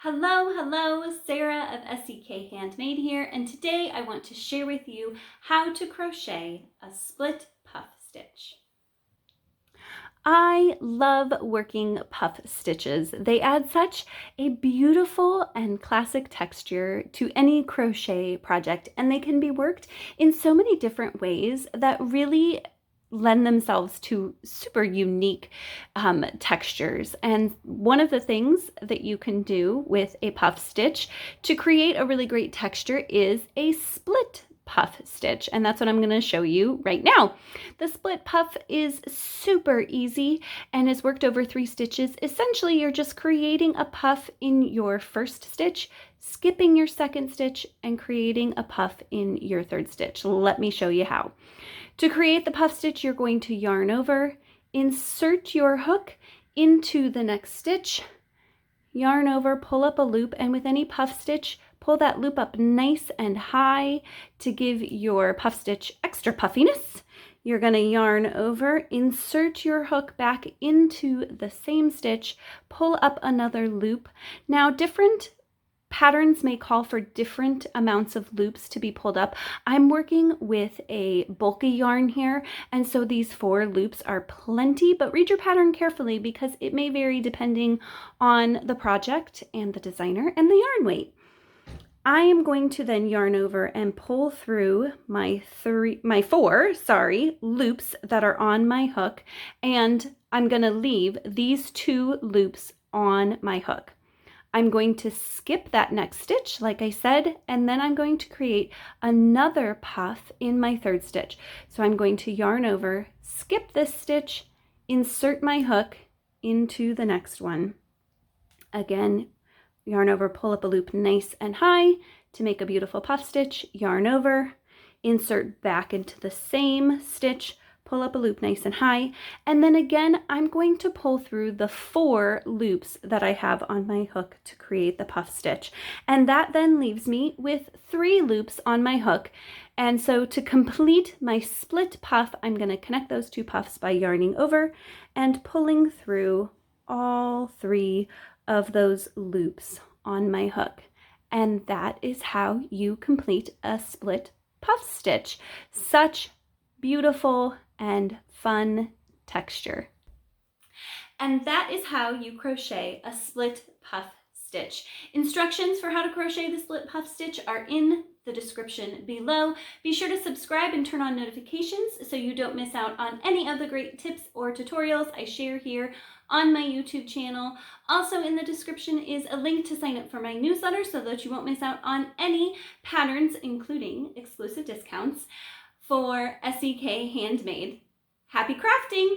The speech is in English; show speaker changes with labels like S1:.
S1: Hello, Sarah of SEK Handmade here, and today I want to share with you how to crochet a split puff stitch. I love working puff stitches. They add such a beautiful and classic texture to any crochet project, and they can be worked in so many different ways that really lend themselves to super unique textures. And one of the things that you can do with a puff stitch to create a really great texture is a split puff stitch, and that's what I'm going to show you right now. The split puff is super easy and is worked over 3 stitches. Essentially, you're just creating a puff in your first stitch, skipping your second stitch, and creating a puff in your third stitch. Let me show you how. To create the puff stitch, you're going to yarn over, insert your hook into the next stitch, yarn over, pull up a loop, and with any puff stitch, pull that loop up nice and high to give your puff stitch extra puffiness. You're going to yarn over, insert your hook back into the same stitch, pull up another loop. Now, different patterns may call for different amounts of loops to be pulled up. I'm working with a bulky yarn here, and so these 4 loops are plenty, but read your pattern carefully because it may vary depending on the project and the designer and the yarn weight. I am going to then yarn over and pull through my 4 loops that are on my hook, and I'm going to leave these 2 loops on my hook. I'm going to skip that next stitch, like I said, and then I'm going to create another puff in my third stitch. So I'm going to yarn over, skip this stitch, insert my hook into the next one. Again, yarn over, pull up a loop nice and high to make a beautiful puff stitch, yarn over, insert back into the same stitch, pull up a loop nice and high, and then again I'm going to pull through the 4 loops that I have on my hook to create the puff stitch, and that then leaves me with 3 loops on my hook. And so to complete my split puff, I'm going to connect those 2 puffs by yarning over and pulling through all 3 of those loops on my hook, and that is how you complete a split puff stitch. Such beautiful and fun texture. And that is how you crochet a split puff stitch. Instructions for how to crochet the split puff stitch are in the description below. Be sure to subscribe and turn on notifications so you don't miss out on any of the great tips or tutorials I share here on my YouTube channel. Also in the description is a link to sign up for my newsletter so that you won't miss out on any patterns, including exclusive discounts for SEK Handmade. Happy crafting!